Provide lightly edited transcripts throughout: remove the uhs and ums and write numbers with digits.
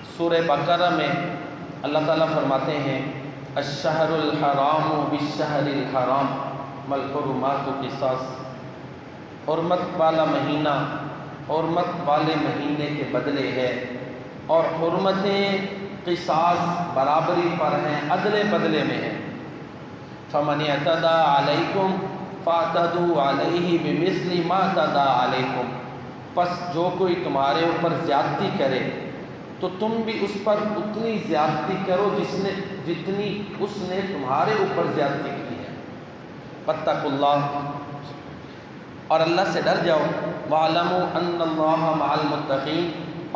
سورہ بقرہ میں اللہ تعالیٰ فرماتے ہیں الشہر الحرام بالشہر الحرام والحرمات قصاص، حرمت والا مہینہ حرمت والے مہینے کے بدلے ہے، اور حرمتیں قصاص برابری پر ہیں، عدل بدلے میں ہیں۔ فمن اعتدى علیکم فاعتدوا علیہ بمثل ما اعتدى علیکم، پس جو کوئی تمہارے اوپر زیادتی کرے تو تم بھی اس پر اتنی زیادتی کرو جتنی اس نے تمہارے اوپر زیادتی کی ہے۔ فاتقوا اللہ، اور اللہ سے ڈر جاؤ، وَاعْلَمُوا أَنَّ اللَّهَ مَعَ الْمُتَّقِينَ،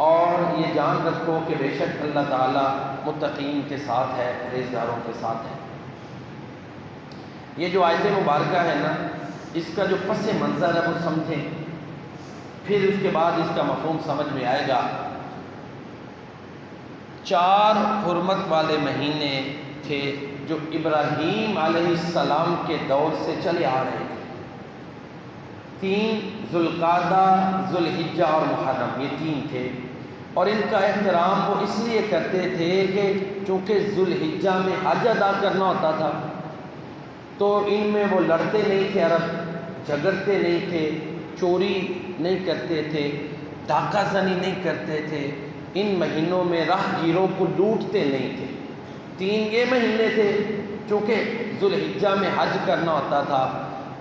اور یہ جان رکھو کہ بے شک اللہ تعالیٰ متقین کے ساتھ ہے، پرہیزگاروں کے ساتھ ہے۔ یہ جو آیت مبارکہ ہے نا، اس کا جو پس منظر ہے وہ سمجھیں، پھر اس کے بعد اس کا مفہوم سمجھ میں آئے گا۔ 4 حرمت والے مہینے تھے جو ابراہیم علیہ السلام کے دور سے چلے آ رہے تھے۔ 3 ذوالقعدہ، ذوالحجہ اور محرم، یہ 3 تھے، اور ان کا احترام وہ اس لیے کرتے تھے کہ چونکہ ذوالحجہ میں حج ادا کرنا ہوتا تھا تو ان میں وہ لڑتے نہیں تھے، عرب جھگڑتے نہیں تھے، چوری نہیں کرتے تھے، ڈاکہ زنی نہیں کرتے تھے، ان مہینوں میں راہ گیروں کو لوٹتے نہیں تھے۔ 3 یہ مہینے تھے، چونکہ ذوالحجہ میں حج کرنا ہوتا تھا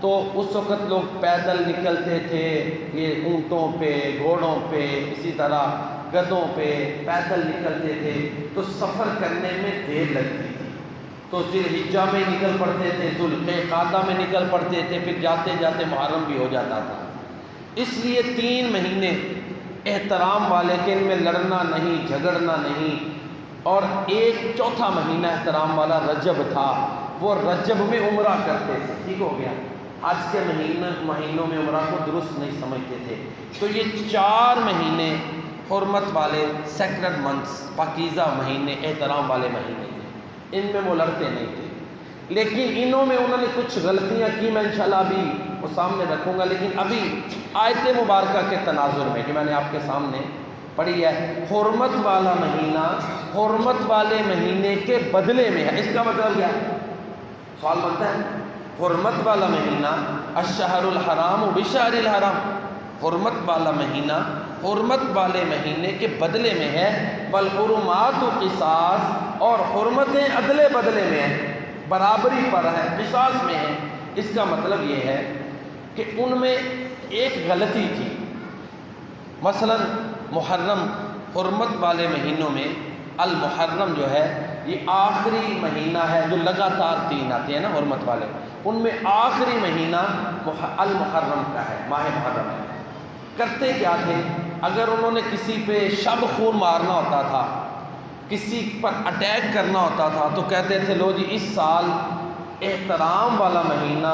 تو اس وقت لوگ پیدل نکلتے تھے، یہ اونٹوں پہ، گھوڑوں پہ، اسی طرح گدھوں پہ پیدل نکلتے تھے، تو سفر کرنے میں دیر لگتی تھی، تو ذوالحجہ میں نکل پڑتے تھے، ذوالقعدہ میں نکل پڑتے تھے، پھر جاتے جاتے محرم بھی ہو جاتا تھا۔ اس لیے 3 مہینے احترام والے کہ ان میں لڑنا نہیں، جھگڑنا نہیں، اور ایک چوتھا مہینہ احترام والا رجب تھا، وہ رجب میں عمرہ کرتے تھے۔ ٹھیک ہو گیا، آج کے مہینوں میں عمرہ کو درست نہیں سمجھتے تھے۔ تو یہ 4 مہینے حرمت والے سیکرڈ منتھس، پاکیزہ مہینے، احترام والے مہینے تھے، ان میں وہ لڑتے نہیں تھے۔ لیکن انہوں میں انہوں نے کچھ غلطیاں کی، میں انشاءاللہ ابھی وہ سامنے رکھوں گا، لیکن ابھی آیت مبارکہ کے تناظر میں جو میں نے آپ کے سامنے پڑھی ہے، حرمت والا مہینہ حرمت والے مہینے کے بدلے میں ہے، اس کا مطلب کیا ہے؟ سوال بنتا ہے، حرمت والا مہینہ الشہر الحرام بشہر الحرام، حرمت والا مہینہ حرمت والے مہینے کے بدلے میں ہے، والحرمات قصاص، اور حرمتیں عدلے بدلے میں ہیں، برابری پر ہے، قصاص میں ہے۔ اس کا مطلب یہ ہے کہ ان میں ایک غلطی تھی، مثلا محرم، حرمت والے مہینوں میں المحرم جو ہے یہ آخری مہینہ ہے، جو لگاتار 3 آتے ہیں نا حرمت والے، ان میں آخری مہینہ المحرم کا ہے، ماہ محرم ہے۔ کرتے کیا تھے، اگر انہوں نے کسی پہ شب خون مارنا ہوتا تھا، کسی پر اٹیک کرنا ہوتا تھا، تو کہتے تھے لو جی اس سال احترام والا مہینہ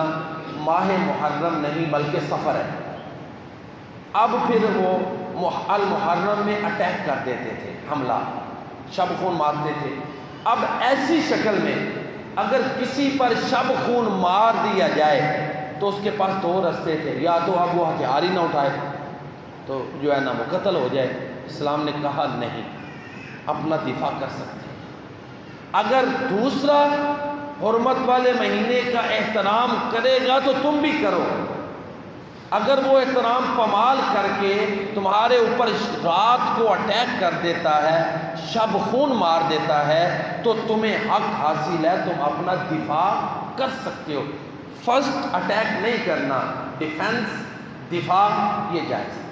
ماہ محرم نہیں بلکہ صفر ہے۔ اب پھر وہ المحرم میں اٹیک کر دیتے تھے، حملہ، شب خون مارتے تھے۔ اب ایسی شکل میں اگر کسی پر شب خون مار دیا جائے تو اس کے پاس 2 رستے تھے، یا تو اب وہ ہتھیار ہی نہ اٹھائے تو جو ہے نا وہ قتل ہو جائے۔ اسلام نے کہا نہیں، اپنا دفاع کر سکتے ہیں۔ اگر دوسرا حرمت والے مہینے کا احترام کرے گا تو تم بھی کرو، اگر وہ احترام پامال کر کے تمہارے اوپر رات کو اٹیک کر دیتا ہے، شب خون مار دیتا ہے، تو تمہیں حق حاصل ہے، تم اپنا دفاع کر سکتے ہو۔ فرسٹ اٹیک نہیں کرنا، ڈیفنس، دفاع، یہ جائز ہے۔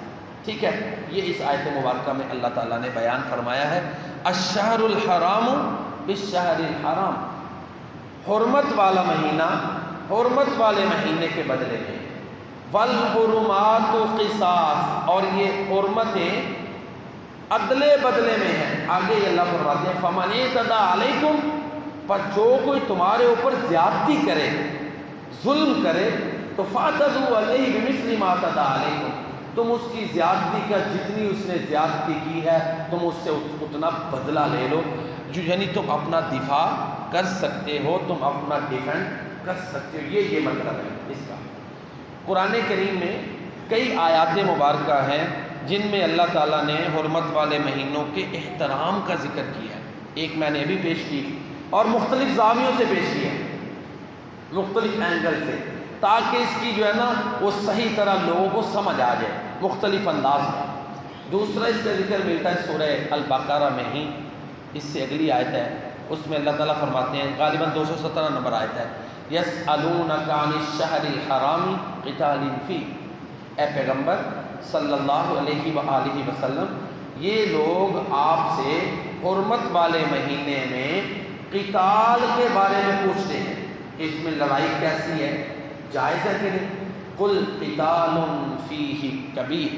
ٹھیک ہے، یہ اس آیت مبارکہ میں اللہ تعالیٰ نے بیان فرمایا ہے، الشہر الحرام بالشہر الحرام، حرمت والا مہینہ حرمت والے مہینے کے بدلے میں، والحرمات قصاص، اور یہ حرمتیں عدلے بدلے میں ہیں۔ آگے یہ اللہ فرماتے ہیں فمن اعتدى علیکم، پر جو کوئی تمہارے اوپر زیادتی کرے، ظلم کرے، تو فاعتدوا علیہ بمثل ما اعتدى علیکم، تم اس کی زیادتی کا جتنی اس نے زیادتی کی ہے تم اس سے اتنا بدلہ لے لو، یعنی تم اپنا دفاع کر سکتے ہو، تم اپنا ڈیفینڈ کر سکتے ہو۔ یہ مطلب ہے اس کا۔ قرآن کریم میں کئی آیات مبارکہ ہیں جن میں اللہ تعالیٰ نے حرمت والے مہینوں کے احترام کا ذکر کیا ہے. ایک میں نے ابھی پیش کی اور مختلف زاویوں سے پیش کی ہے، مختلف اینگل سے، تاکہ اس کی جو ہے نا وہ صحیح طرح لوگوں کو سمجھ آ جائے مختلف انداز میں. دوسرا اس کا ذکر ملتا ہے سورہ البقرہ میں ہی، اس سے اگلی آیت ہے، اس میں اللہ تعالیٰ فرماتے ہیں، غالباً 217 نمبر آیت ہے، یسألونک عن الشہر الحرام قتال فیہ. اے پیغمبر صلی اللہ علیہ وآلہ وسلم، یہ لوگ آپ سے حرمت والے مہینے میں قتال کے بارے میں پوچھتے ہیں کہ اس میں لڑائی کیسی ہے، جائز ہے کہ نہیں. قل قتال فیہ کبیر،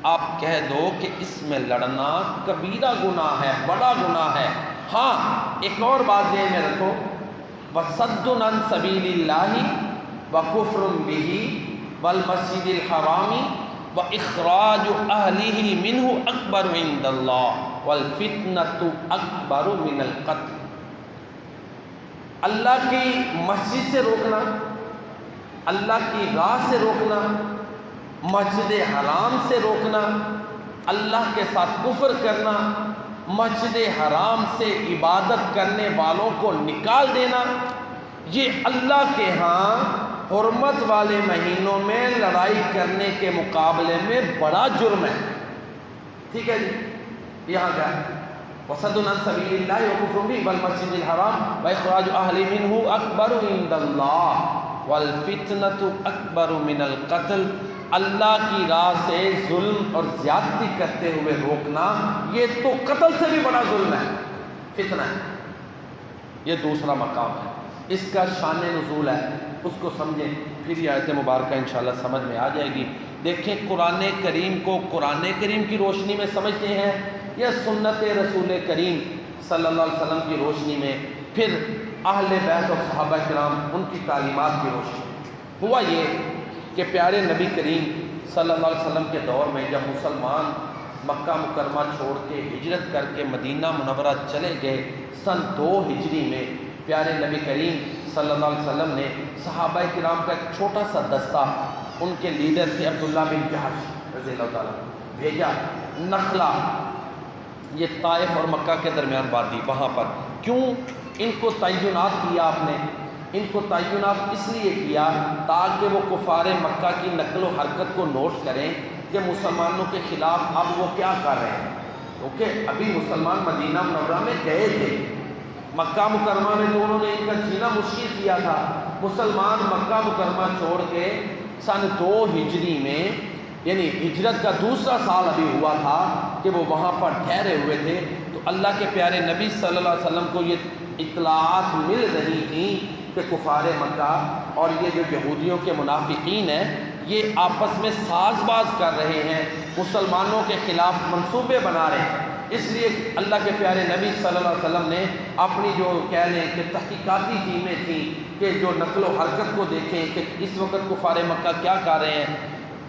آپ کہہ دو کہ اس میں لڑنا کبیرہ گناہ ہے، بڑا گناہ ہے. ہاں ایک اور بات ذہن میں رکھو، وَصَدٌّ عَن سَبِيلِ اللَّهِ وَكُفْرٌ بِهِ وَالْمَسْجِدِ الْحَرَامِ وَإِخْرَاجُ أَهْلِهِ مِنْهُ أَكْبَرُ عِنْدَ اللَّهِ وَالْفِتْنَةُ أَكْبَرُ مِنَ الْقَتْلِ. اللہ کی مسجد سے روکنا، اللہ کی راہ سے روکنا، مسجد حرام سے روکنا، اللہ کے ساتھ کفر کرنا، مسجد حرام سے عبادت کرنے والوں کو نکال دینا، یہ اللہ کے ہاں حرمت والے مہینوں میں لڑائی کرنے کے مقابلے میں بڑا جرم ہے. ٹھیک ہے جی، یہاں کیا ہے، وَصَدٌّ عَن سَبِيلِ اللَّهِ وَكُفْرٌ بِهِ وَالْمَسْجِدِ الْحَرَامِ وَإِخْرَاجُ أَهْلِهِ مِنْهُ أَكْبَرُ عِنْدَ اللَّهِ وَالْفِتْنَةُ أَكْبَرُ مِنَ الْقَتْلِ. اللہ کی راہ سے ظلم اور زیادتی کرتے ہوئے روکنا یہ تو قتل سے بھی بڑا ظلم ہے، فتنہ ہے. یہ دوسرا مقام ہے، اس کا شان نزول ہے، اس کو سمجھیں، پھر یہ آیت مبارکہ انشاءاللہ سمجھ میں آ جائے گی. دیکھیں قرآن کریم کو قرآن کریم کی روشنی میں سمجھتے ہیں یا سنت رسول کریم صلی اللہ علیہ وسلم کی روشنی میں، پھر اہل بیت اور صحابہ کرام ان کی تعلیمات کی روشنی میں. ہوا یہ کہ پیارے نبی کریم صلی اللہ علیہ وسلم کے دور میں جب مسلمان مکہ مکرمہ چھوڑ کے ہجرت کر کے مدینہ منورہ چلے گئے سن 2 ہجری میں، پیارے نبی کریم صلی اللہ علیہ وسلم نے صحابہ کرام کا ایک چھوٹا سا دستہ، ان کے لیڈر تھے عبداللہ بن جحش رضی اللہ تعالیٰ، بھیجا نخلا، یہ طائف اور مکہ کے درمیان وادی، وہاں پر. کیوں ان کو تعینات کیا آپ نے؟ ان کو تعینات اس لیے کیا تاکہ وہ کفار مکہ کی نقل و حرکت کو نوٹ کریں کہ مسلمانوں کے خلاف اب وہ کیا کر رہے ہیں. کیونکہ ابھی مسلمان مدینہ منورہ میں گئے تھے، مکہ مکرمہ میں تو انہوں نے ان کا جینا مشکل کیا تھا. مسلمان مکہ مکرمہ چھوڑ کے سن 2 ہجری میں، یعنی ہجرت کا دوسرا سال ابھی ہوا تھا کہ وہ وہاں پر ٹھہرے ہوئے تھے. تو اللہ کے پیارے نبی صلی اللہ علیہ وسلم کو یہ اطلاعات مل رہی تھیں کہ کفار مکہ اور یہ جو یہودیوں کے منافقین ہیں یہ آپس میں ساز باز کر رہے ہیں، مسلمانوں کے خلاف منصوبے بنا رہے ہیں. اس لیے اللہ کے پیارے نبی صلی اللہ علیہ وسلم نے اپنی جو کہہ لیں کہ تحقیقاتی ٹیمیں تھیں کہ جو نقل و حرکت کو دیکھیں کہ اس وقت کفار مکہ کیا کر رہے ہیں،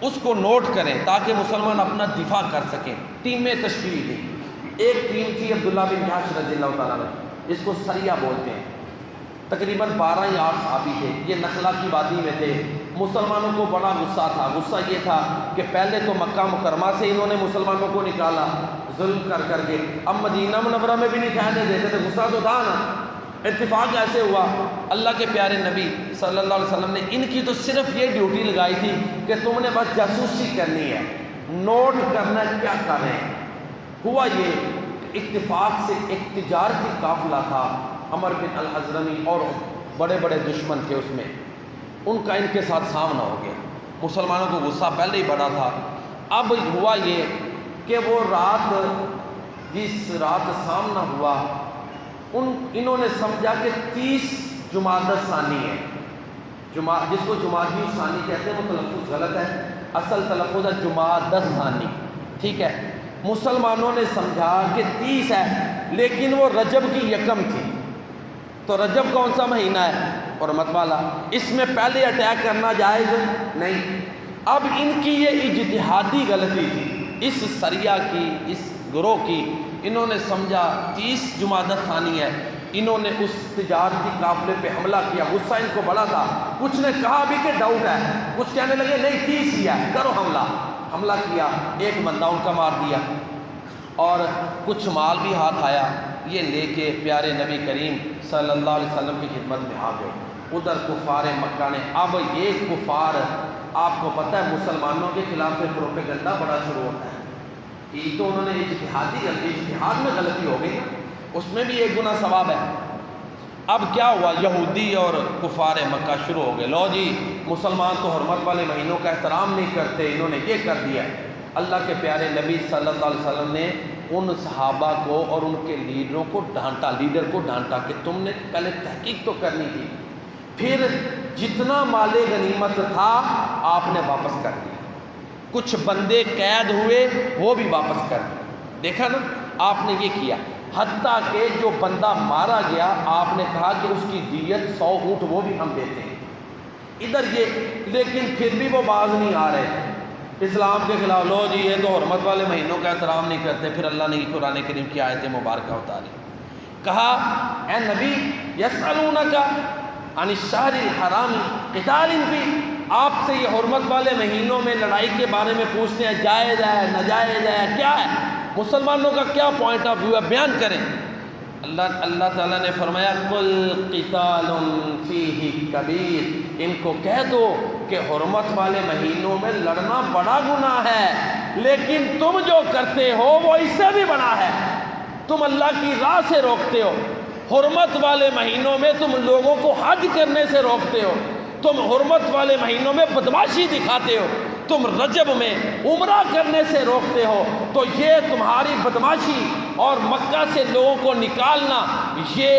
اس کو نوٹ کریں تاکہ مسلمان اپنا دفاع کر سکیں. ٹیمیں تشکیل دی. ایک ٹیم تھی عبداللہ بن جحش رضی اللہ تعالیٰ عنہ، اس کو سریہ بولتے ہیں، تقریباً 12 یا 8 صحابی تھے، یہ نخلا کی وادی میں تھے. مسلمانوں کو بڑا غصہ تھا. غصہ یہ تھا کہ پہلے تو مکہ مکرمہ سے انہوں نے مسلمانوں کو نکالا ظلم کر کر کے، اب مدینہ منورہ میں بھی نہیں ٹھہرنے دیتے تھے. غصہ تو تھا نا. اتفاق ایسے ہوا اللہ کے پیارے نبی صلی اللہ علیہ وسلم نے ان کی تو صرف یہ ڈیوٹی لگائی تھی کہ تم نے بس جاسوسی کرنی ہے، نوٹ کرنا ہے کیا کر رہے ہیں. ہوا یہ اتفاق سے ایک تجارتی قافلہ تھا، عمر بن الحضرمی اور بڑے بڑے دشمن تھے اس میں، ان کا ان کے ساتھ سامنا ہو گیا. مسلمانوں کو غصہ پہلے ہی بڑا تھا. اب ہوا یہ کہ وہ رات، جس رات سامنا ہوا، انہوں نے سمجھا کہ 30 جمادی الثانی ہے. جس کو جمادی الثانی کہتے ہیں وہ تلفظ غلط ہے، اصل تلفظ ہے جمادی الثانی. ٹھیک ہے، مسلمانوں نے سمجھا کہ 30 ہے، لیکن وہ رجب کی 1 تھی. تو رجب کون سا مہینہ ہے؟ حرمت والا. اس میں پہلے اٹیک کرنا جائز نہیں. اب ان کی یہ اجتہادی غلطی تھی اس سریہ کی، اس گروہ کی. انہوں نے سمجھا 30 جمادی الثانی ہے، انہوں نے اس تجارتی قافلے پہ حملہ کیا. غصہ ان کو بڑا تھا. کچھ نے کہا بھی کہ ڈاؤٹ ہے، کچھ کہنے لگے نہیں 30 ہی ہے، کرو حملہ. حملہ کیا، ایک بندہ ان کا مار دیا اور کچھ مال بھی ہاتھ آیا، یہ لے کے پیارے نبی کریم صلی اللہ علیہ وسلم کی خدمت میں آ گئے۔ ادھر کفار مکہ نے، اب یہ کفار آپ کو پتہ ہے مسلمانوں کے خلاف پھر پروپیگنڈا بڑا شروع ہوتا ہے کہ تو انہوں نے اجتہاد میں غلطی ہو گئی، اس میں بھی ایک گنا ثواب ہے۔ اب کیا ہوا، یہودی اور کفار مکہ شروع ہو گئے، لو جی مسلمان تو حرمت والے مہینوں کا احترام نہیں کرتے، انہوں نے یہ کر دیا۔ اللہ کے پیارے نبی صلی اللہ علیہ وسلم نے ان صحابہ کو اور ان کے لیڈروں کو ڈانٹا، لیڈر کو ڈانٹا کہ تم نے پہلے تحقیق تو کرنی تھی، پھر جتنا مال غنیمت تھا آپ نے واپس کر دیا، کچھ بندے قید ہوئے وہ بھی واپس کر دیے، دیکھا نا آپ نے یہ کیا، حتیٰ کہ جو بندہ مارا گیا آپ نے کہا کہ اس کی دیت 100 اونٹ وہ بھی ہم دیتے ہیں ادھر یہ، لیکن پھر بھی وہ باز نہیں آ رہے تھے اسلام کے خلاف، لو جی یہ تو حرمت والے مہینوں کا احترام نہیں کرتے۔ پھر اللہ نے قرآن کریم کی آیت مبارکہ اتاری، کہا اے نبی یسألونک عن الشہر الحرام قتال فیہ، آپ سے یہ حرمت والے مہینوں میں لڑائی کے بارے میں پوچھتے ہیں، جائز ہے ناجائز ہے، کیا ہے مسلمانوں کا کیا پوائنٹ آف ویو ہے، بیان کریں۔ اللہ تعالیٰ نے فرمایا قل قتال فیہ کبیر، ان کو کہہ دو کہ حرمت والے مہینوں میں لڑنا بڑا گناہ ہے، لیکن تم جو کرتے ہو وہ اس سے بھی بڑا ہے، تم اللہ کی راہ سے روکتے ہو، حرمت والے مہینوں میں تم لوگوں کو حج کرنے سے روکتے ہو، تم حرمت والے مہینوں میں بدماشی دکھاتے ہو، تم رجب میں عمرہ کرنے سے روکتے ہو، تو یہ تمہاری بدماشی اور مکہ سے لوگوں کو نکالنا، یہ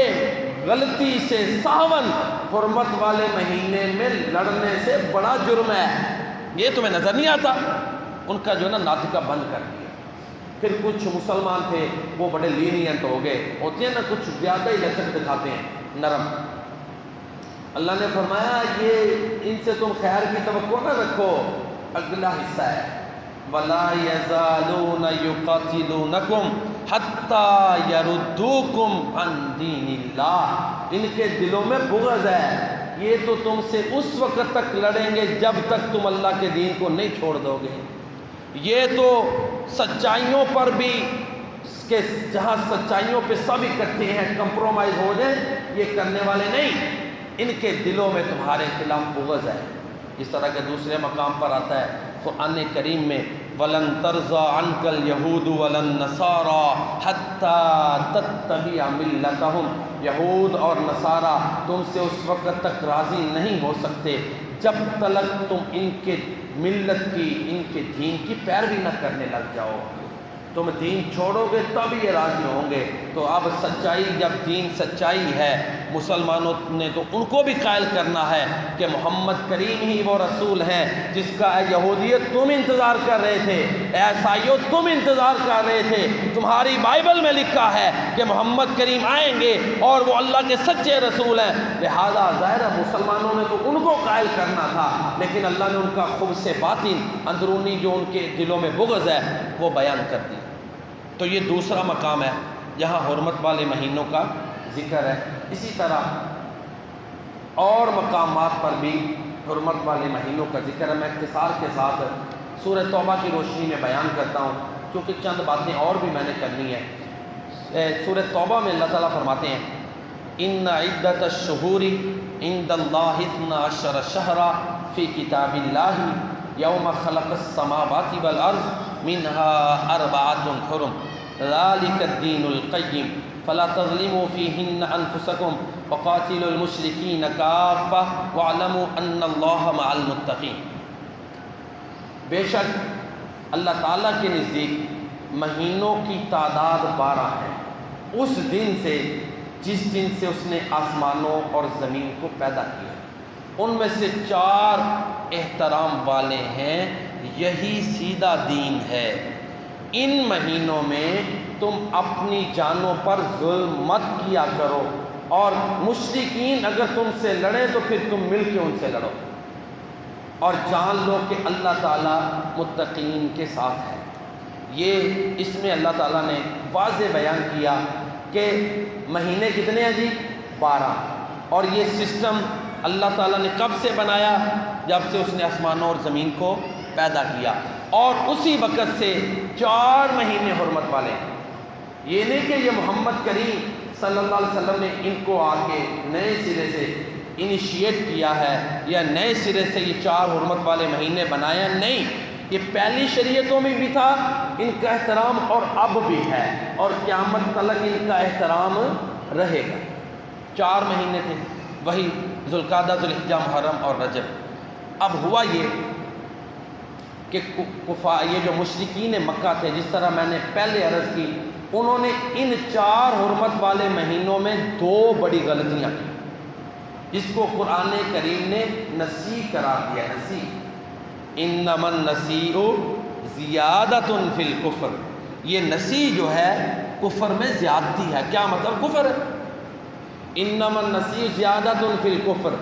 غلطی سے ساون حرمت والے مہینے میں لڑنے سے بڑا جرم ہے، یہ تمہیں نظر نہیں آتا؟ ان کا جو ہے نا ناطقہ بند کر دیا۔ پھر کچھ مسلمان تھے وہ بڑے لینینٹ ہو گئے، ہوتے ہیں نا کچھ زیادہ ہی لچک دکھاتے ہیں، نرم۔ اللہ نے فرمایا یہ ان سے تم خیر کی توقع نہ رکھو، اگلا حصہ ہے وَلَا يَزَالُونَ يُقَاتِلُونَكُمْ حَتَّى يَرُدُّوكُمْ عَنْ دِينِ اللَّهِ، ان کے دلوں میں بغض ہے، یہ تو تم سے اس وقت تک لڑیں گے جب تک تم اللہ کے دین کو نہیں چھوڑ دو گے، یہ تو سچائیوں پر بھی کہ جہاں سچائیوں پہ سب اکٹھے ہیں کمپرومائز ہو جائیں، یہ کرنے والے نہیں، ان کے دلوں میں تمہارے خلاف بغض ہے۔ اس طرح کے دوسرے مقام پر آتا ہے قرآن کریم میں وَلَن تَرْضَىٰ عَنْكَ الْيَهُودُ وَلَا النَّصَارَىٰ حَتَّىٰ تَتَّبِعَ مِلَّتَهُمْ، یہود اور نصارہ تم سے اس وقت تک راضی نہیں ہو سکتے جب تک تم ان کے ملت کی، ان کے دین کی پیروی نہ کرنے لگ جاؤ، تم دین چھوڑو گے تب یہ راضی ہوں گے۔ تو اب سچائی، جب دین سچائی ہے، مسلمانوں نے تو ان کو بھی قائل کرنا ہے کہ محمد کریم ہی وہ رسول ہیں جس کا اے یہودیت تم انتظار کر رہے تھے، اے عیسائیوں تم انتظار کر رہے تھے، تمہاری بائبل میں لکھا ہے کہ محمد کریم آئیں گے اور وہ اللہ کے سچے رسول ہیں، لہذا ظاہر ہے مسلمانوں نے تو ان کو قائل کرنا تھا، لیکن اللہ نے ان کا خبث باطن، اندرونی جو ان کے دلوں میں بغض ہے وہ بیان کر دی۔ تو یہ دوسرا مقام ہے جہاں حرمت والے مہینوں کا ذکر ہے۔ اسی طرح اور مقامات پر بھی حرمت والے مہینوں کا ذکر ہے۔ میں اختصار کے ساتھ سورہ توبہ کی روشنی میں بیان کرتا ہوں کیونکہ چند باتیں اور بھی میں نے کرنی ہے۔ سورہ توبہ میں اللہ تعالیٰ فرماتے ہیں ان عدت الشہور عند اللہ 12 شہرا فی کتاب اللہ یوم خلق السماوات والارض منها 4 حرم ذلك الدین القیم فلا تظلموا فیہن انفسکم وقاتلوا المشرکین کافہ واعلموا ان اللہ مع المتقین۔ بے شک اللہ تعالیٰ کے نزدیک مہینوں کی تعداد 12 ہے، اس دن سے جس دن سے اس نے آسمانوں اور زمین کو پیدا کیا، ان میں سے 4 احترام والے ہیں، یہی سیدھا دین ہے۔ ان مہینوں میں تم اپنی جانوں پر ظلم مت کیا کرو، اور مشرکین اگر تم سے لڑیں تو پھر تم مل کے ان سے لڑو، اور جان لو کہ اللہ تعالیٰ متقین کے ساتھ ہے۔ یہ اس میں اللہ تعالیٰ نے واضح بیان کیا کہ مہینے کتنے ہیں جی؟ 12، اور یہ سسٹم اللہ تعالیٰ نے کب سے بنایا؟ جب سے اس نے آسمانوں اور زمین کو پیدا کیا، اور اسی وقت سے 4 مہینے حرمت والے ہیں۔ یہ نہیں کہ یہ محمد کریم صلی اللہ علیہ وسلم نے ان کو آ کے نئے سرے سے انیشیٹ کیا ہے یا نئے سرے سے یہ 4 حرمت والے مہینے بنایا، نہیں، یہ پہلی شریعتوں میں بھی تھا ان کا احترام، اور اب بھی ہے، اور قیامت تلک ان کا احترام رہے گا۔ 4 مہینے تھے، وہی ذوالقعدہ، ذوالحجہ، محرم اور رجب۔ اب ہوا یہ کہ یہ جو مشرکین مکہ تھے، جس طرح میں نے پہلے عرض کی، انہوں نے ان 4 حرمت والے مہینوں میں 2 بڑی غلطیاں کی، جس کو قرآن کریم نے نسی قرار دیا۔ نسی، انما النسیء زیادۃ فی الکفر، یہ نسی جو ہے کفر میں زیادتی ہے۔ کیا مطلب؟ کفر ہے۔ انما النسیء زیادۃ فی الکفر،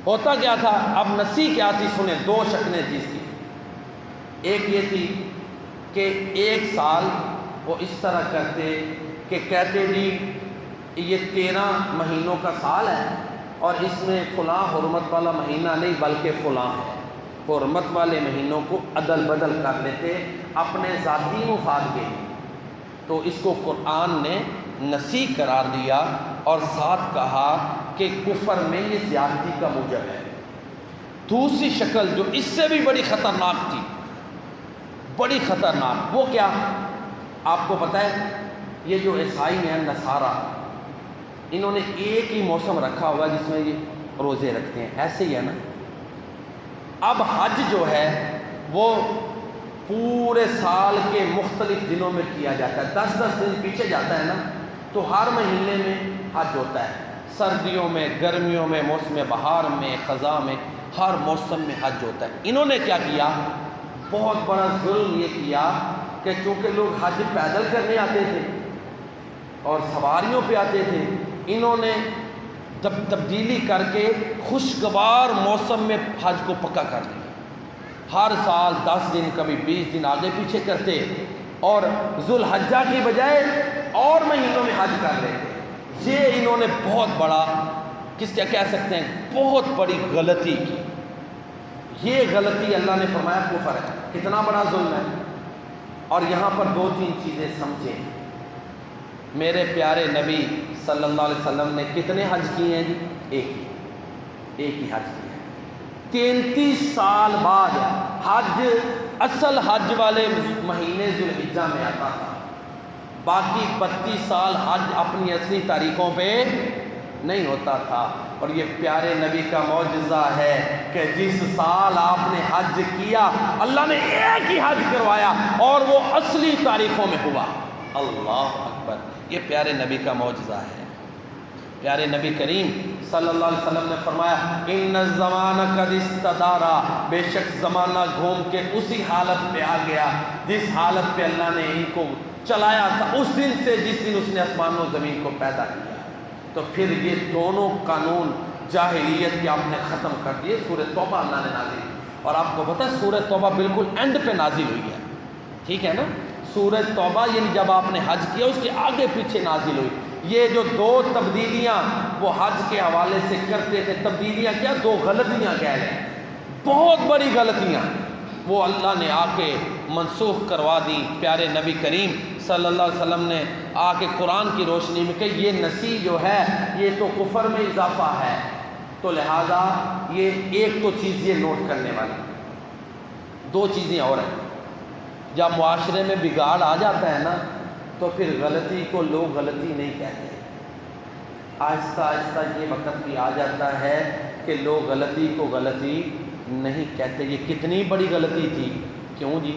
ہوتا کیا تھا؟ اب نسی کیا تھی سنیں، 2 شکلیں تھی اس کی۔ ایک یہ تھی کہ ایک سال وہ اس طرح کرتے کہ کہتے جی یہ 13 مہینوں کا سال ہے اور اس میں فلاں حرمت والا مہینہ نہیں بلکہ فلاں ہے، حرمت والے مہینوں کو عدل بدل کر لیتے اپنے ذاتی مفاد کے لیے۔ تو اس کو قرآن نے نسی قرار دیا اور ساتھ کہا کہ کفر میں یہ زیادتی کا موجب ہے۔ دوسری شکل جو اس سے بھی بڑی خطرناک تھی، بڑی خطرناک، وہ کیا؟ آپ کو پتہ ہے یہ جو عیسائی ہیں نصارہ، انہوں نے ایک ہی موسم رکھا ہوا جس میں یہ روزے رکھتے ہیں، ایسے ہی ہے نا۔ اب حج جو ہے وہ پورے سال کے مختلف دنوں میں کیا جاتا ہے، 10 دن پیچھے جاتا ہے نا، تو ہر مہینے میں حج ہوتا ہے، سردیوں میں، گرمیوں میں، موسم بہار میں، خزاں میں، ہر موسم میں حج ہوتا ہے۔ انہوں نے کیا کیا؟ بہت بڑا ظلم یہ کیا کہ چونکہ لوگ حج پیدل کرنے آتے تھے اور سواریوں پہ آتے تھے، انہوں نے تبدیلی کر کے خوشگوار موسم میں حج کو پکا کر دیا۔ ہر سال 10 دن، کبھی 20 دن آگے پیچھے کرتے اور ذوالحجہ کی بجائے اور مہینوں میں حج کر لیتے۔ یہ انہوں نے بہت بڑا، کس کیا کہہ سکتے ہیں، بہت بڑی غلطی کی۔ یہ غلطی اللہ نے فرمایا کفر ہے۔ کتنا بڑا ظلم ہے۔ اور یہاں پر 2-3 چیزیں سمجھیں۔ میرے پیارے نبی صلی اللہ علیہ وسلم نے کتنے حج کیے ہیں جی؟ ایک ہی حج کیا ہے۔ 33 سال بعد حج، اصل حج والے مہینے ذوالحجہ میں آتا تھا، باقی 32 سال حج اپنی اصلی تاریخوں پہ نہیں ہوتا تھا۔ اور یہ پیارے نبی کا معجزہ ہے کہ جس سال آپ نے حج کیا اللہ نے ایک ہی حج کروایا اور وہ اصلی تاریخوں میں ہوا۔ اللہ اکبر، یہ پیارے نبی کا معجزہ ہے۔ پیارے نبی کریم صلی اللہ علیہ وسلم نے فرمایا ان الزمان قد استدارا، بے شک زمانہ گھوم کے اسی حالت پہ آ گیا جس حالت پہ اللہ نے ان کو چلایا تھا اس دن سے جس دن اس نے آسمان و زمین کو پیدا کیا۔ تو پھر یہ دونوں قانون جاہلیت کے آپ نے ختم کر دیے۔ سورہ توبہ اللہ نے نازل کی، اور آپ کو پتہ ہے سورہ توبہ بالکل اینڈ پہ نازل ہوئی ہے، ٹھیک ہے نا۔ سورہ توبہ یعنی جب آپ نے حج کیا اس کے آگے پیچھے نازل ہوئی۔ یہ جو 2 تبدیلیاں وہ حج کے حوالے سے کرتے تھے، تبدیلیاں کیا، 2 غلطیاں کہہ لیں، بہت بڑی غلطیاں، وہ اللہ نے آ کے منسوخ کروا دی۔ پیارے نبی کریم صلی اللہ علیہ وسلم نے آ کے قرآن کی روشنی میں کہ یہ نسی جو ہے یہ تو کفر میں اضافہ ہے، تو لہٰذا یہ ایک تو چیز یہ نوٹ کرنے والی۔ 2 چیزیں اور ہیں، جب معاشرے میں بگاڑ آ جاتا ہے نا تو پھر غلطی کو لوگ غلطی نہیں کہتے، آہستہ آہستہ یہ وقت بھی آ جاتا ہے کہ لوگ غلطی کو غلطی نہیں کہتے۔ یہ کتنی بڑی غلطی تھی، کیوں جی؟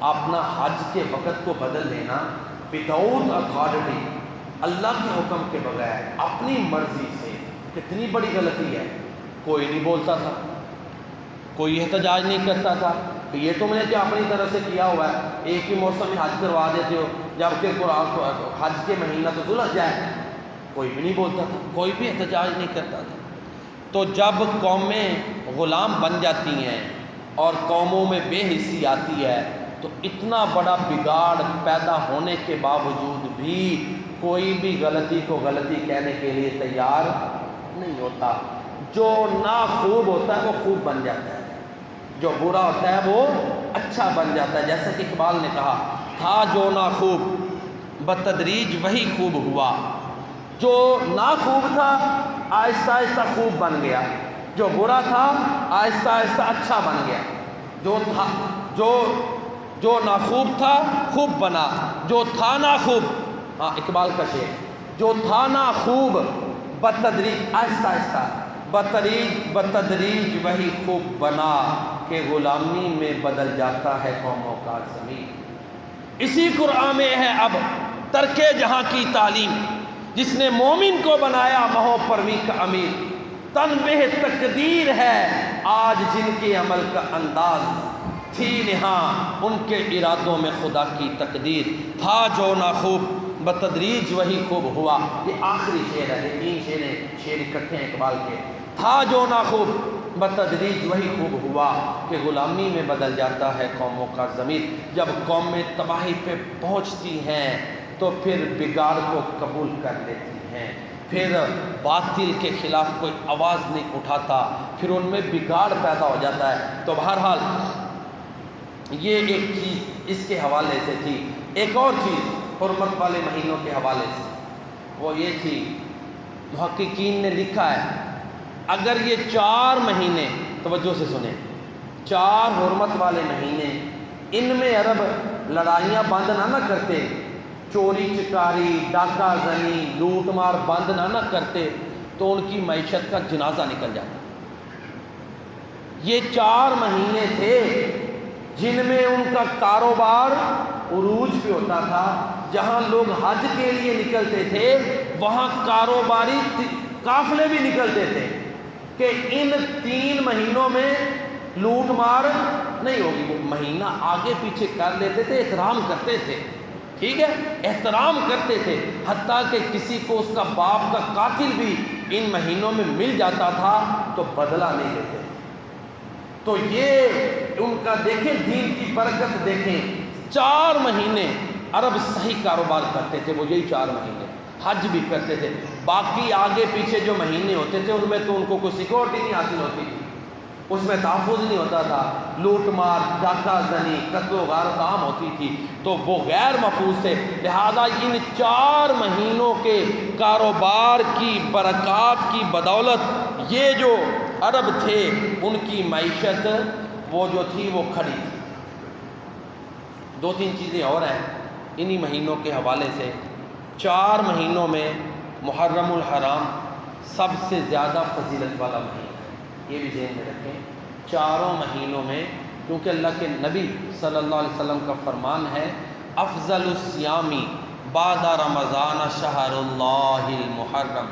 اپنا حج کے وقت کو بدل دینا وداؤٹ اتھارٹی، اللہ کے حکم کے بغیر اپنی مرضی سے، کتنی بڑی غلطی ہے۔ کوئی نہیں بولتا تھا، کوئی احتجاج نہیں کرتا تھا کہ یہ تم نے کیا اپنی طرف سے کیا ہوا ہے، ایک ہی موسم میں حج کروا دیتے ہو، جبکہ قرآن کو حج کے مہینہ تو ذوالحجہ ہے۔ کوئی بھی نہیں بولتا تھا، کوئی بھی احتجاج نہیں کرتا تھا۔ تو جب قومیں غلام بن جاتی ہیں اور قوموں میں بے حسی آتی ہے تو اتنا بڑا بگاڑ پیدا ہونے کے باوجود بھی کوئی بھی غلطی کو غلطی کہنے کے لیے تیار نہیں ہوتا۔ جو نا خوب ہوتا ہے وہ خوب بن جاتا ہے، جو برا ہوتا ہے وہ اچھا بن جاتا ہے. جیسا کہ اقبال نے کہا تھا جو نا خوب بتدریج وہی خوب ہوا. جو نا خوب تھا آہستہ آہستہ خوب بن گیا، جو برا تھا آہستہ آہستہ اچھا بن گیا. جو ناخوب تھا خوب بنا، جو تھا نا خوب، اقبال کا شعر، جو تھا نا خوب بتدریج آہستہ آہستہ بتدریج وہی خوب بنا کہ غلامی میں بدل جاتا ہے قوموں کا زمین. اسی قرآن میں ہے اب ترک جہاں کی تعلیم، جس نے مومن کو بنایا مہو پروی کا امیر. تنبیہ تقدیر ہے آج جن کے عمل کا انداز، تھی نہاں ان کے ارادوں میں خدا کی تقدیر. تھا جو نا خوب بتدریج وہی خوب ہوا. یہ آخری شعر ہے، یہ 3 شعر اکٹھے ہیں اقبال کے. تھا جو نا خوب بتدریج وہی خوب ہوا کہ غلامی میں بدل جاتا ہے قوموں کا ضمیر. جب قومیں تباہی پہ پہنچتی ہیں تو پھر بگاڑ کو قبول کر لیتی ہیں، پھر باطل کے خلاف کوئی آواز نہیں اٹھاتا، پھر ان میں بگاڑ پیدا ہو جاتا ہے. تو بہرحال یہ ایک چیز اس کے حوالے سے تھی. ایک اور چیز حرمت والے مہینوں کے حوالے سے وہ یہ تھی، محققین نے لکھا ہے اگر یہ 4 مہینے، توجہ سے سنیں، 4 حرمت والے مہینے، ان میں عرب لڑائیاں بند نہ کرتے، چوری چکاری ڈاکہ زنی لوٹ مار بند نہ کرتے، تو ان کی معیشت کا جنازہ نکل جاتا. یہ 4 مہینے تھے جن میں ان کا کاروبار عروج پہ ہوتا تھا. جہاں لوگ حج کے لیے نکلتے تھے وہاں کاروباری قافلے بھی نکلتے تھے کہ ان 3 مہینوں میں لوٹ مار نہیں ہوگی. وہ مہینہ آگے پیچھے کر لیتے تھے، احترام کرتے تھے، ٹھیک ہے، احترام کرتے تھے. حتیٰ کہ کسی کو اس کا باپ کا قاتل بھی ان مہینوں میں مل جاتا تھا تو بدلہ نہیں لیتے. تو یہ ان کا دیکھیں دین کی برکت دیکھیں. 4 مہینے عرب صحیح کاروبار کرتے تھے، وہ یہی 4 مہینے. حج بھی کرتے تھے. باقی آگے پیچھے جو مہینے ہوتے تھے ان میں تو ان کو کوئی سیکورٹی نہیں حاصل ہوتی تھی، اس میں تحفظ نہیں ہوتا تھا، لوٹ مار ڈاکہ زنی قتل و غارت عام ہوتی تھی، تو وہ غیر محفوظ تھے. لہذا ان 4 مہینوں کے کاروبار کی برکات کی بدولت یہ جو عرب تھے ان کی معیشت وہ جو تھی وہ کھڑی تھی. 2-3 چیزیں اور ہیں انہی مہینوں کے حوالے سے. 4 مہینوں میں محرم الحرام سب سے زیادہ فضیلت والا مہینہ ہے، یہ بھی ذہن میں رکھیں. 4 مہینوں میں، کیونکہ اللہ کے نبی صلی اللہ علیہ وسلم کا فرمان ہے افضل الصیامی بعد رمضان شہر اللہ المحرم.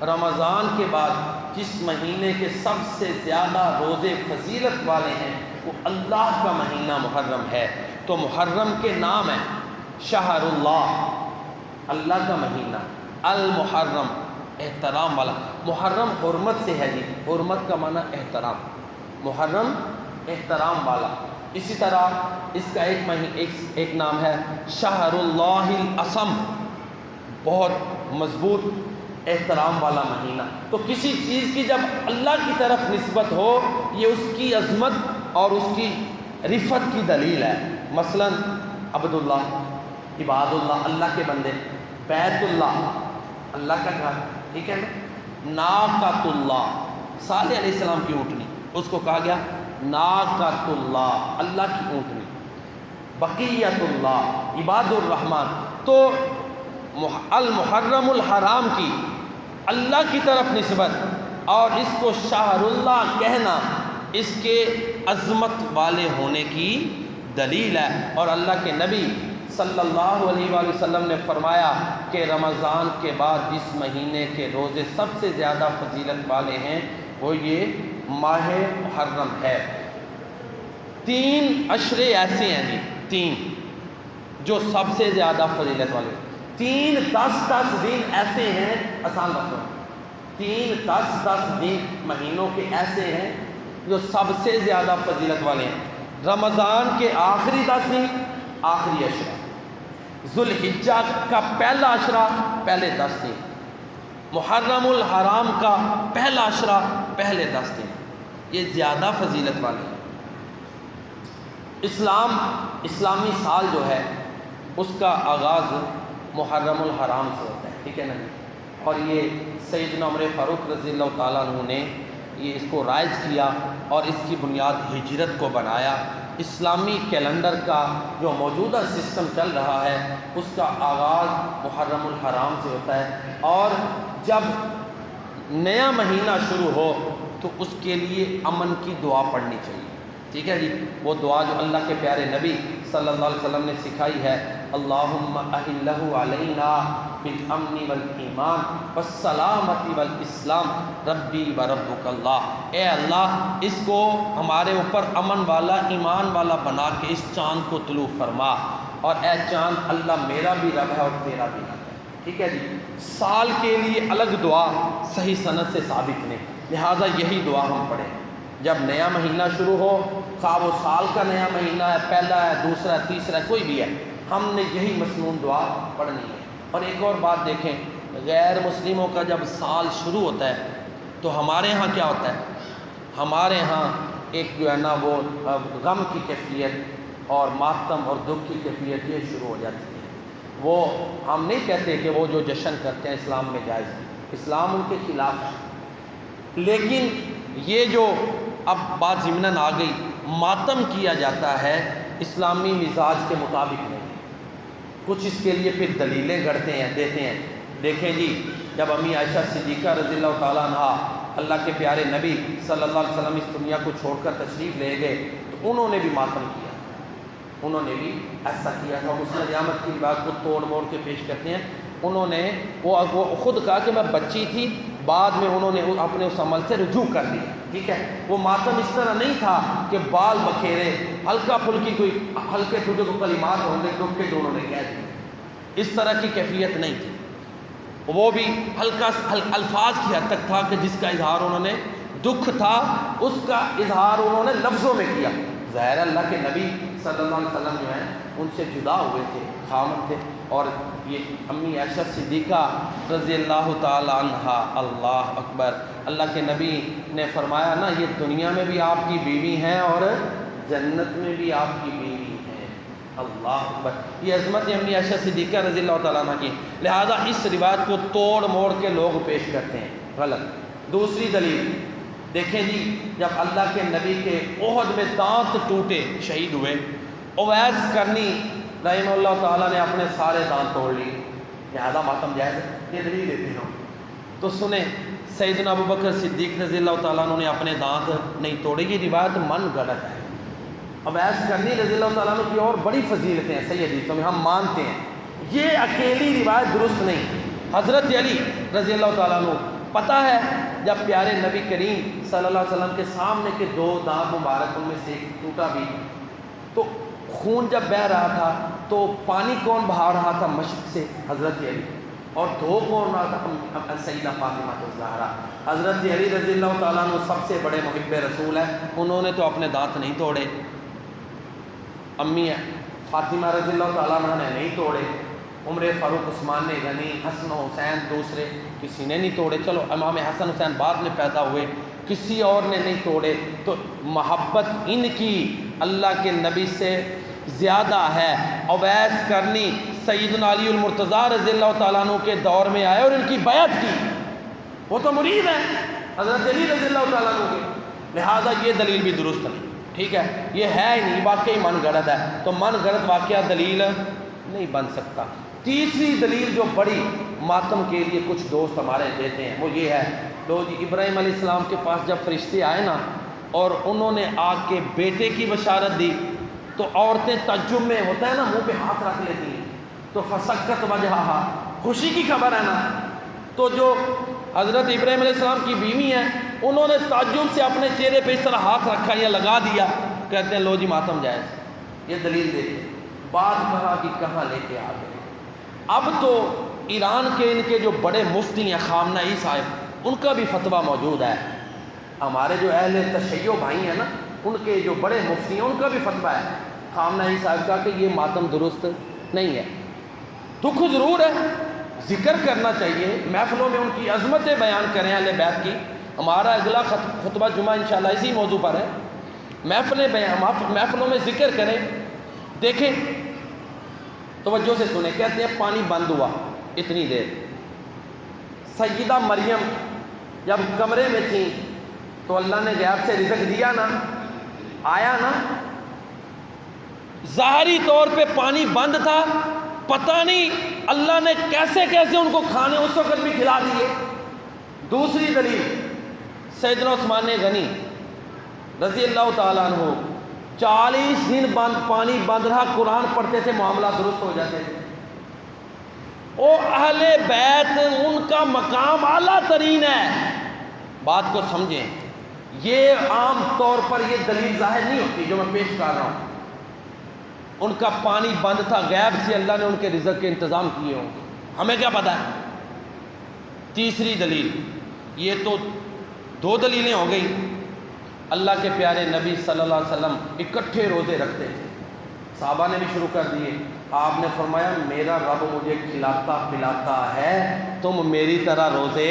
رمضان کے بعد جس مہینے کے سب سے زیادہ روزے فضیلت والے ہیں وہ اللہ کا مہینہ محرم ہے. تو محرم کے نام ہے شہر اللہ، اللہ کا مہینہ، المحرم احترام والا. محرم حرمت سے ہے جی، حرمت کا معنی احترام، محرم احترام والا. اسی طرح اس کا ایک نام ہے شہر اللہ الاسم، بہت مضبوط احترام والا مہینہ. تو کسی چیز کی جب اللہ کی طرف نسبت ہو یہ اس کی عظمت اور اس کی رفت کی دلیل ہے. مثلا عبداللہ، عباد اللہ، اللہ کے بندے، بیت اللہ، اللہ کا گھر، ٹھیک ہے نا. ناقۃ اللہ، صالح علیہ السلام کی اونٹنی، اس کو کہا گیا ناقۃ اللہ، اللہ کی اونٹنی. بقیت اللہ، عباد الرحمن. تو المحرم الحرام کی اللہ کی طرف نسبت اور اس کو شہر اللہ کہنا اس کے عظمت والے ہونے کی دلیل ہے. اور اللہ کے نبی صلی اللہ علیہ وآلہ وسلم نے فرمایا کہ رمضان کے بعد جس مہینے کے روزے سب سے زیادہ فضیلت والے ہیں وہ یہ ماہ محرم ہے. 3 عشرے ایسے ہیں جی، 3 جو سب سے زیادہ فضیلت والے. 3 10 دن ایسے ہیں، آسان لفظوں، 3 10 دن مہینوں کے ایسے ہیں جو سب سے زیادہ فضیلت والے ہیں. رمضان کے آخری 10 دن آخری عشرہ، ذوالحجہ کا پہلا عشرہ پہلے 10 دن، محرم الحرام کا پہلا عشرہ پہلے 10 دن، یہ زیادہ فضیلت والے ہیں. اسلامی سال جو ہے اس کا آغاز محرم الحرام سے ہوتا ہے، ٹھیک ہے نا، اور یہ سیدنا عمر فاروق رضی اللہ تعالیٰ عنہ نے یہ اس کو رائج کیا اور اس کی بنیاد ہجرت کو بنایا۔ اسلامی کیلنڈر کا جو موجودہ سسٹم چل رہا ہے اس کا آغاز محرم الحرام سے ہوتا ہے، اور جب نیا مہینہ شروع ہو تو اس کے لیے امن کی دعا پڑھنی چاہیے، ٹھیک ہے جی۔ وہ دعا جو اللہ کے پیارے نبی صلی اللہ علیہ وسلم نے سکھائی ہے، اللہم احلہ علینا بالامن والایمان والسلامتی والاسلام ربی وربک اللہ، اے اللہ اس کو ہمارے اوپر امن والا ایمان والا بنا کے اس چاند کو طلوع فرما، اور اے چاند اللہ میرا بھی رب ہے اور تیرا بھی رب ہے، ٹھیک ہے جی۔ سال کے لیے الگ دعا صحیح سند سے ثابت نہیں، لہٰذا یہی دعا ہم پڑھیں جب نیا مہینہ شروع ہو، خواہ وہ سال کا نیا مہینہ ہے، پہلا ہے، دوسرا ہے، تیسرا ہے، کوئی بھی ہے، ہم نے یہی مسنون دعا پڑھنی ہے۔ اور ایک اور بات دیکھیں، غیر مسلموں کا جب سال شروع ہوتا ہے تو ہمارے ہاں کیا ہوتا ہے؟ ہمارے ہاں ایک جو ہے نا وہ غم کی کیفیت اور ماتم اور دکھ کی کیفیت یہ شروع ہو جاتی ہے۔ وہ ہم نہیں کہتے کہ وہ جو جشن کرتے ہیں اسلام میں جائز ہے، اسلام ان کے خلاف ہے، لیکن یہ جو اب بات ضمناً آ گئی، ماتم کیا جاتا ہے اسلامی مزاج کے مطابق نہیں، کچھ اس کے لیے پھر دلیلیں گڑھتے ہیں، دیتے ہیں۔ دیکھیں جی، جب امی عائشہ صدیقہ رضی اللہ تعالیٰ عنہ اللہ کے پیارے نبی صلی اللہ علیہ وسلم اس دنیا کو چھوڑ کر تشریف لے گئے تو انہوں نے بھی ماتم کیا، انہوں نے بھی ایسا کیا تھا۔ مسند احمد کی روایت کو توڑ موڑ کے پیش کرتے ہیں، انہوں نے وہ خود کہا کہ میں بچی تھی، بعد میں انہوں نے اپنے اس عمل سے رجوع کر لیا، ٹھیک ہے۔ وہ ماتم اس طرح نہیں تھا کہ بال بکھیرے، ہلکا پھلکی کوئی ہلکے پھلکے کو کلمات ہوں گے دکھ کے جو انہوں نے کہہ دیے، اس طرح کی کیفیت نہیں تھی۔ وہ بھی ہلکا الفاظ کی حد تک تھا کہ جس کا اظہار انہوں نے دکھ تھا اس کا اظہار انہوں نے لفظوں میں کیا۔ ظاہر اللہ کے نبی صلی اللہ علیہ وسلم جو ہیں ان سے جدا ہوئے تھے، خامن تھے، اور یہ امی عائشہ صدیقہ رضی اللہ تعالی عنہا، اللہ اکبر، اللہ کے نبی نے فرمایا نا یہ دنیا میں بھی آپ کی بیوی ہیں اور جنت میں بھی آپ کی بیوی ہیں، اللہ اکبر۔ یہ عظمت امی عائشہ صدیقہ رضی اللہ تعالیٰ عنہ کی، لہذا اس روایت کو توڑ موڑ کے لوگ پیش کرتے ہیں، غلط۔ دوسری دلیل دیکھیں جی، جب اللہ کے نبی کے احد میں دانت ٹوٹے، شہید ہوئے، اویس کرنی رحمہ اللہ تعالیٰ نے اپنے سارے دانت توڑ لیے، لہذا ماتم جائز ہے، یہ دلیل دیتے ہیں۔ تو سنیں، سیدنا ابوبکر صدیق رضی اللہ تعالیٰ عنہ نے اپنے دانت نہیں توڑے، یہ روایت من گڑت ہے۔ اویس کرنی رضی اللہ تعالیٰ عنہ کی اور بڑی فضیلتیں ہیں صحیح حدیثوں میں، ہم مانتے ہیں، یہ اکیلی روایت درست نہیں۔ حضرت علی رضی اللہ تعالیٰ عنہ، پتہ ہے جب پیارے نبی کریم صلی اللہ علیہ وسلم کے سامنے کے دو دانت مبارک ان میں سے ایک ٹوٹا بھی، تو خون جب بہہ رہا تھا تو پانی کون بہا رہا تھا؟ مشرق سے حضرت علی، اور دھو کون رہا تھا؟ سیدہ فاطمہ الزہرا۔ حضرت علی رضی اللہ تعالیٰ عنہ سب سے بڑے محب رسول ہیں، انہوں نے تو اپنے دانت نہیں توڑے، امی فاطمہ رضی اللہ تعالیٰ عنہ نے نہیں توڑے، عمر فاروق، عثمان غنی، حسن و حسین دوسرے کسی نے نہیں توڑے، چلو امام حسن حسین بعد میں پیدا ہوئے، کسی اور نے نہیں توڑے۔ تو محبت ان کی اللہ کے نبی سے زیادہ ہے۔ اویس کرنی سیدنا علی المرتضیٰ رضی اللہ تعالیٰ عنہ کے دور میں آئے اور ان کی بیعت کی، وہ تو مرید ہیں حضرت علی رضی اللہ تعالیٰ عنہ کے، لہذا یہ دلیل بھی درست نہیں، ٹھیک ہے، یہ ہے ہی نہیں، واقعی من گڑت ہے، تو من گڑت واقعہ دلیل نہیں بن سکتا۔ تیسری دلیل جو بڑی ماتم کے لیے کچھ دوست ہمارے دیتے ہیں وہ یہ ہے، لو جی ابراہیم علیہ السلام کے پاس جب فرشتے آئے نا اور انہوں نے آ کے بیٹے کی بشارت دی تو عورتیں تعجب میں، ہوتا ہے نا منہ پہ ہاتھ رکھ لیتی ہیں، تو فسکت وجہہا، خوشی کی خبر ہے نا، تو جو حضرت ابراہیم علیہ السلام کی بیوی ہیں انہوں نے تعجب سے اپنے چہرے پہ اس طرح ہاتھ رکھا یا لگا دیا، کہتے ہیں لو جی ماتم جائز۔ یہ دلیل دیتے بات کہا کہ کہاں لے کے آ گئے۔ اب تو ایران کے ان کے جو بڑے مفتی ہیں خامنہ ای صاحب، ان کا بھی فتویٰ موجود ہے، ہمارے جو اہل تشیع بھائی ہیں نا ان کے جو بڑے مفتی ہیں ان کا بھی فتویٰ ہے خامنہ ای صاحب کا کہ یہ ماتم درست نہیں ہے۔ دکھ ضرور ہے، ذکر کرنا چاہیے، محفلوں میں ان کی عظمتیں بیان کریں اہل بیت کی۔ ہمارا اگلا خطبہ جمعہ انشاءاللہ اسی موضوع پر ہے محفلوں میں ذکر کریں، دیکھیں، توجہ سے سنیں، کہتے ہیں پانی بند ہوا اتنی دیر، سیدہ مریم جب کمرے میں تھیں تو اللہ نے غیب سے رزق دیا نا، آیا نا، ظاہری طور پہ پانی بند تھا، پتہ نہیں اللہ نے کیسے کیسے ان کو کھانے اس وقت بھی کھلا دیے۔ دوسری دلیل، سیدنا عثمان غنی رضی اللہ تعالیٰ عنہ 40 دن پانی بند رہا، قرآن پڑھتے تھے، معاملات درست ہو جاتے تھے۔ او اہل بیت، ان کا مقام اعلیٰ ترین ہے، بات کو سمجھیں۔ یہ عام طور پر یہ دلیل ظاہر نہیں ہوتی جو میں پیش کر رہا ہوں، ان کا پانی بند تھا، غیب سے اللہ نے ان کے رزق کے انتظام کیے ہوں، ہمیں کیا پتہ ہے۔ تیسری دلیل، یہ تو 2 دلیلیں ہو گئی، اللہ کے پیارے نبی صلی اللہ علیہ وسلم اکٹھے روزے رکھتے تھے، صحابہ نے بھی شروع کر دیے، آپ نے فرمایا میرا رب مجھے کھلاتا پلاتا ہے، تم میری طرح روزے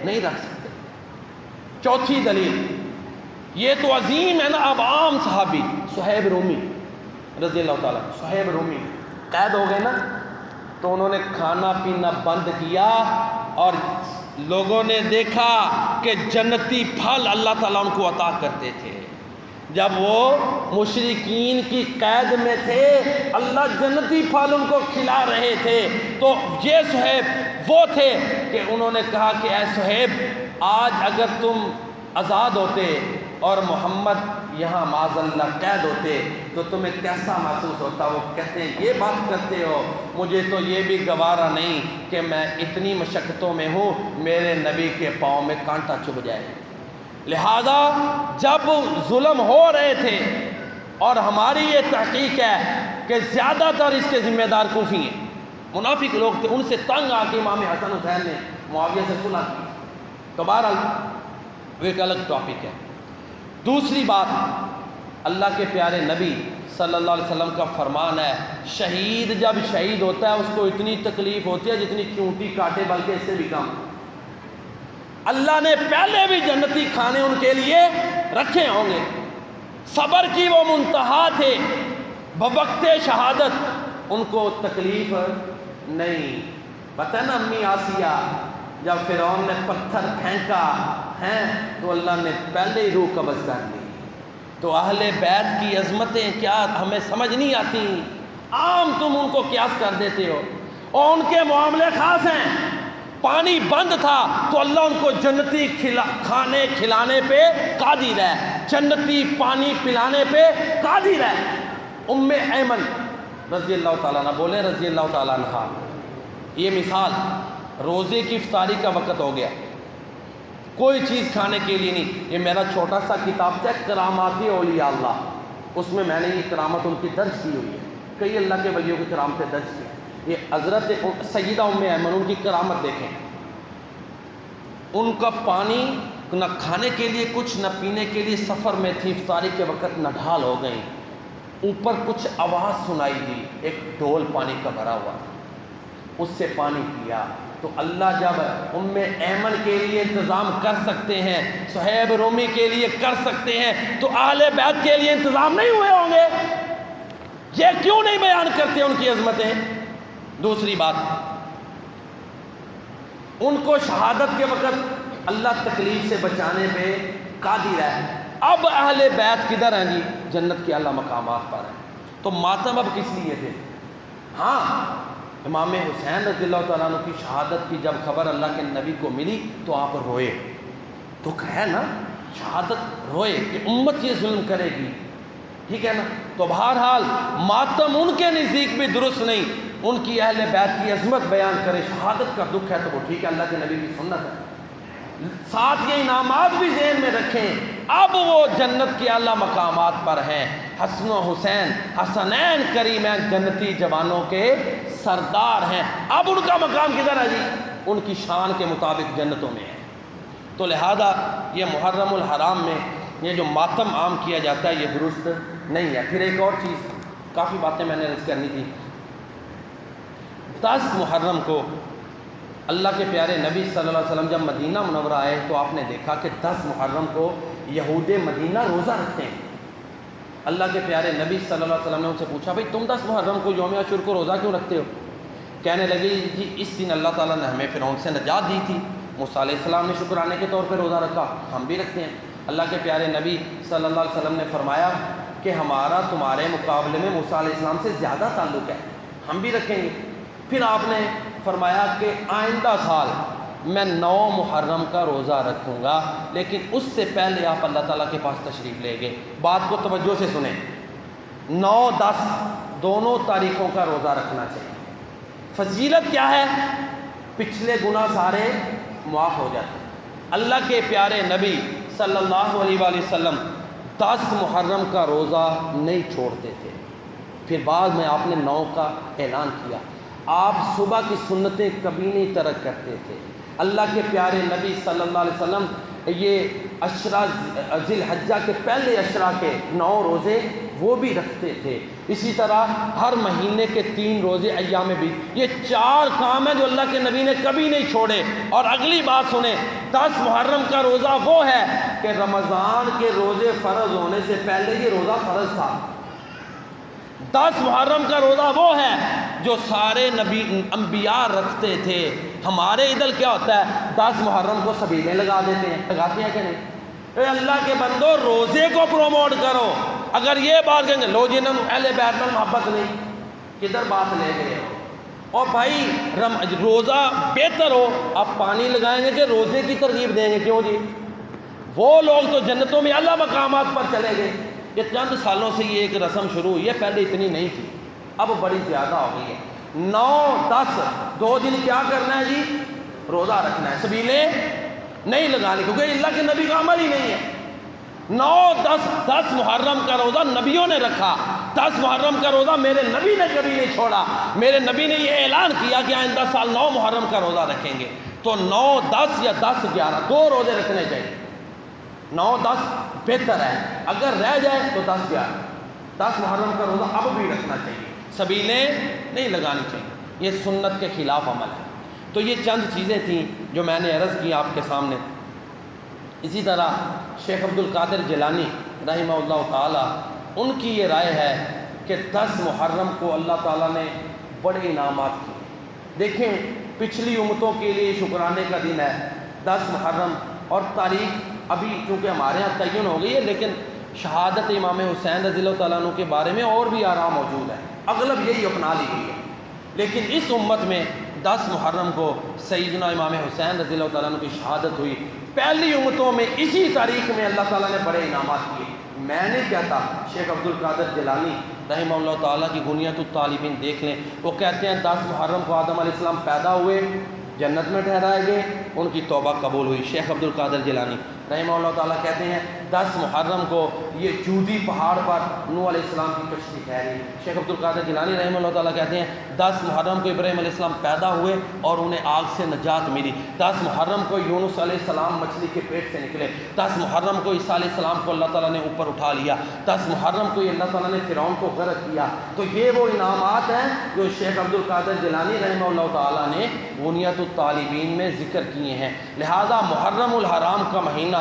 نہیں رکھ سکتے۔ چوتھی دلیل، یہ تو عظیم ہے نا، اب عام صحابی صہیب رومی رضی اللہ تعالیٰ، صہیب رومی قید ہو گئے نا، تو انہوں نے کھانا پینا بند کیا، اور لوگوں نے دیکھا کہ جنتی پھل اللہ تعالیٰ ان کو عطا کرتے تھے۔ جب وہ مشرکین کی قید میں تھے، اللہ جنتی پھل ان کو کھلا رہے تھے، تو یہ صہیب وہ تھے کہ انہوں نے کہا کہ اے صہیب، آج اگر تم آزاد ہوتے اور محمد یہاں معاذ اللہ قید ہوتے تو تمہیں کیسا محسوس ہوتا؟ وہ کہتے ہیں یہ بات کرتے ہو، مجھے تو یہ بھی گوارا نہیں کہ میں اتنی مشقتوں میں ہوں، میرے نبی کے پاؤں میں کانٹا چبھ جائے۔ لہذا جب ظلم ہو رہے تھے، اور ہماری یہ تحقیق ہے کہ زیادہ تر اس کے ذمہ دار کوفی ہیں، منافق لوگ تھے، ان سے تنگ آ کے امام حسن حسین نے معاویہ سے صلح کی، تو بہرحال وہ ایک الگ ٹاپک ہے۔ دوسری بات، اللہ کے پیارے نبی صلی اللہ علیہ وسلم کا فرمان ہے، شہید جب شہید ہوتا ہے اس کو اتنی تکلیف ہوتی ہے جتنی چونٹی کاٹے، بلکہ اس سے بھی کم۔ اللہ نے پہلے بھی جنتی کھانے ان کے لیے رکھے ہوں گے، صبر کی وہ منتہا تھے، بوقت شہادت ان کو تکلیف نہیں۔ پتہ نا امی آسیہ جب فرعون نے پتھر پھینکا ہیں تو اللہ نے پہلے ہی روح قبض کر لی۔ تو اہل بیت کی عظمتیں کیا ہمیں سمجھ نہیں آتی، عام تم ان کو قیاس کر دیتے ہو، اور ان کے معاملے خاص ہیں۔ پانی بند تھا تو اللہ ان کو جنتی کھانے کھلانے پہ قادر ہے، جنتی پانی پلانے پہ قادر ہے۔ ام ایمن رضی اللہ تعالیٰ عنہ، بولے رضی اللہ تعالیٰ عنہ، یہ مثال، روزے کی افطاری کا وقت ہو گیا، کوئی چیز کھانے کے لیے نہیں۔ یہ میرا چھوٹا سا کتاب ہے کرامات اولیاء اللہ، اس میں نے یہ کرامت ان کی درج کی ہوئی ہے، کئی اللہ کے ولیوں کی کرامتیں درج کی ہیں۔ یہ حضرت سیدہ ام ایمن، ان کی کرامت دیکھیں، ان کا پانی نہ کھانے کے لیے کچھ، نہ پینے کے لیے، سفر میں تھی، افطاری کے وقت نڈھال ہو گئیں، اوپر کچھ آواز سنائی دی، ایک ڈھول پانی کا بھرا ہوا تھا، اس سے پانی پیا۔ تو اللہ جب ام ایمن کے لیے انتظام کر سکتے ہیں، صہیب رومی کے لیے کر سکتے ہیں، تو اہل بیت کے لیے انتظام نہیں ہوئے ہوں گے؟ یہ کیوں نہیں بیان کرتے ان کی عظمتیں؟ دوسری بات، ان کو شہادت کے وقت اللہ تکلیف سے بچانے پہ قادر ہے۔ اب اہل بیت کدھر ہیں جی؟ جنت کے اعلیٰ مقامات پر ہیں، تو ماتم اب کس لیے تھے؟ ہاں، امام حسین رضی اللہ تعالیٰ عنہ کی شہادت کی جب خبر اللہ کے نبی کو ملی تو آپ روئے، تو ہے نا شہادت، روئے کہ امت یہ ظلم کرے گی، ٹھیک ہے نا۔ تو بہرحال ماتم ان کے نزدیک بھی درست نہیں، ان کی اہل بیت کی عظمت بیان کرے، شہادت کا دکھ ہے تو وہ ٹھیک ہے، اللہ کے نبی کی سنت ہے۔ ساتھ یہ انعامات بھی ذہن میں رکھیں، اب وہ جنت کے اعلیٰ مقامات پر ہیں، حسن و حسین، حسنین کریمین جنتی جوانوں کے سردار ہیں۔ اب ان کا مقام کدھر ہے جی؟ ان کی شان کے مطابق جنتوں میں ہے۔ تو لہذا یہ محرم الحرام میں یہ جو ماتم عام کیا جاتا ہے یہ درست نہیں ہے۔ پھر ایک اور چیز، کافی باتیں میں نے عرض کرنی تھی۔ 10 محرم کو اللہ کے پیارے نبی صلی اللہ علیہ وسلم جب مدینہ منورہ آئے تو آپ نے دیکھا کہ 10 محرم کو یہود مدینہ روزہ رکھتے ہیں، اللہ کے پیارے نبی صلی اللہ علیہ وسلم نے ان سے پوچھا بھائی تم 10 محرم کو یوم عاشور کو روزہ کیوں رکھتے ہو؟ کہنے لگے جی اس دن اللہ تعالیٰ نے ہمیں فرعون سے نجات دی تھی، موسیٰ علیہ السلام نے شکرانے کے طور پہ روزہ رکھا، ہم بھی رکھتے ہیں۔ اللہ کے پیارے نبی صلی اللہ علیہ وسلم نے فرمایا کہ ہمارا تمہارے مقابلے میں موسیٰ علیہ السلام سے زیادہ تعلق ہے، ہم بھی رکھیں گے۔ پھر آپ نے فرمایا کہ آئندہ سال میں 9 محرم کا روزہ رکھوں گا، لیکن اس سے پہلے آپ اللہ تعالیٰ کے پاس تشریف لے گئے۔ بات کو توجہ سے سنیں، 9 10 دونوں تاریخوں کا روزہ رکھنا چاہیے۔ فضیلت کیا ہے؟ پچھلے گناہ سارے معاف ہو جاتے ہیں۔ اللہ کے پیارے نبی صلی اللہ علیہ وآلہ وسلم 10 محرم کا روزہ نہیں چھوڑتے تھے، پھر بعد میں آپ نے 9 کا اعلان کیا۔ آپ صبح کی سنتیں کبھی نہیں ترک کرتے تھے۔ اللہ کے پیارے نبی صلی اللہ علیہ وسلم یہ عشرہ ذی الحجہ کے پہلے عشرہ کے 9 روزے وہ بھی رکھتے تھے۔ اسی طرح ہر مہینے کے 3 روزے ایام بیض، یہ 4 کام ہیں جو اللہ کے نبی نے کبھی نہیں چھوڑے۔ اور اگلی بات سنیں، 10 محرم کا روزہ وہ ہے کہ رمضان کے روزے فرض ہونے سے پہلے یہ روزہ فرض تھا۔ 10 محرم کا روزہ وہ ہے جو سارے نبی انبیاء رکھتے تھے۔ ہمارے ادھر کیا ہوتا ہے، 10 محرم کو سبیلیں لگا دیتے ہیں، لگاتے ہیں کہ نہیں؟ اے اللہ کے بندو روزے کو پروموٹ کرو۔ اگر یہ بات کہیں گے لو جی اہل بیت میں محبت نہیں، کدھر بات لے گئے ہو؟ اور بھائی روزہ بہتر ہو، آپ پانی لگائیں گے کہ روزے کی ترغیب دیں گے؟ کیوں جی؟ وہ لوگ تو جنتوں میں اعلیٰ مقامات پر چلے گئے۔ یہ چند سالوں سے یہ ایک رسم شروع ہوئی ہے، پہلے اتنی نہیں تھی، اب بڑی زیادہ ہو گئی ہے۔ 9 10 2 دن کیا کرنا ہے جی؟ روزہ رکھنا ہے، سبیلیں نہیں لگانی، کیونکہ اللہ کے نبی کا عمل ہی نہیں ہے۔ 9 10 محرم کا روزہ نبیوں نے رکھا، 10 محرم کا روزہ میرے نبی نے کبھی نہیں چھوڑا۔ میرے نبی نے یہ اعلان کیا کہ آئندہ سال 9 محرم کا روزہ رکھیں گے، تو 9 10 یا 10 11 2 روزے رکھنے چاہیے۔ 9 10 بہتر ہے، اگر رہ جائے تو 10 11 10 محرم کا روزہ اب بھی رکھنا چاہیے، سبیلیں نہیں لگانی چاہیے، یہ سنت کے خلاف عمل ہے۔ تو یہ چند چیزیں تھیں جو میں نے عرض کی آپ کے سامنے۔ اسی طرح شیخ عبد القادر جیلانی رحمہ اللہ تعالی، ان کی یہ رائے ہے کہ 10 محرم کو اللہ تعالیٰ نے بڑے انعامات کیے۔ دیکھیں پچھلی امتوں کے لیے شکرانے کا دن ہے 10 محرم، اور تاریخ ابھی چونکہ ہمارے یہاں تعین ہو گئی ہے، لیکن شہادت امام حسین رضی اللہ تعالیٰ عنہ کے بارے میں اور بھی آراء موجود ہے، اغلب یہی اپنا لی گئی ہے۔ لیکن اس امت میں 10 محرم کو سیدنا امام حسین رضی اللہ تعالیٰ عنہ کی شہادت ہوئی۔ پہلی امتوں میں اسی تاریخ میں اللہ تعالیٰ نے بڑے انعامات کیے۔ میں نہیں کہتا، شیخ عبد القادر جیلانی رحمہ اللہ تعالیٰ کی غنیۃ الطالبین دیکھ لیں، وہ کہتے ہیں 10 محرم کو آدم علیہ السلام پیدا ہوئے، جنت میں ٹھہرائے گئے، ان کی توبہ قبول ہوئی۔ شیخ عبد القادر جیلانی رحمہ اللہ تعالیٰ کہتے ہیں 10 محرم کو یہ جودی پہاڑ پر نوح علیہ السلام کی کشتی ٹھہری۔ شیخ عبد القادر جیلانی رحمہ اللہ تعالیٰ کہتے ہیں 10 محرم کو ابراہیم علیہ السلام پیدا ہوئے اور انہیں آگ سے نجات ملی۔ 10 محرم کو یونس علیہ السلام مچھلی کے پیٹ سے نکلے۔ 10 محرم کو عیسیٰ علیہ السلام کو اللہ تعالیٰ نے اوپر اٹھا لیا۔ 10 محرم کو یہ اللہ تعالیٰ نے فرعون کو غرق کیا۔ تو یہ وہ انعامات ہیں جو شیخ عبد القادر جیلانی رحمہ اللہ تعالیٰ نے غنیۃ الطالبین میں ذکر کیے ہیں۔ لہذا محرم الحرام کا مہینہ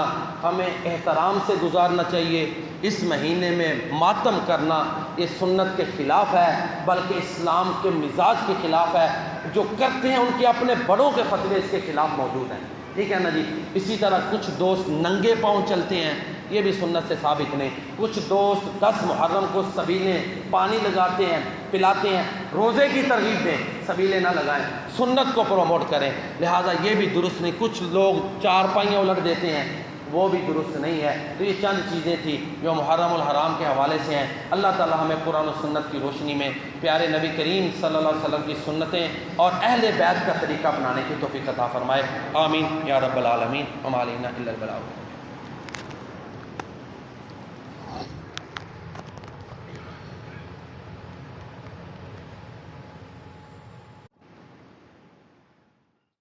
ہمیں احترام سے گزارنا چاہیے۔ اس مہینے میں ماتم کرنا یہ سنت کے خلاف ہے، بلکہ اسلام کے مزاج کے خلاف ہے۔ جو کرتے ہیں ان کے اپنے بڑوں کے فتوے اس کے خلاف موجود ہیں، ٹھیک ہے نا جی۔ اسی طرح کچھ دوست ننگے پاؤں چلتے ہیں، یہ بھی سنت سے ثابت نہیں۔ کچھ دوست 10 محرم کو سبیلیں پانی لگاتے ہیں، پلاتے ہیں، روزے کی ترغیب دیں، سبیلیں نہ لگائیں، سنت کو پروموٹ کریں، لہٰذا یہ بھی درست نہیں۔ کچھ لوگ 4 پائیاں الٹ دیتے ہیں، وہ بھی درست نہیں ہے۔ تو یہ چند چیزیں تھیں جو محرم الحرام کے حوالے سے ہیں۔ اللہ تعالی ہمیں قرآن و سنت کی روشنی میں پیارے نبی کریم صلی اللہ علیہ وسلم کی سنتیں اور اہل بیت کا طریقہ اپنانے کی توفیق عطا فرمائے، آمین یا رب العالمین۔ وما علینا الا البلاغ۔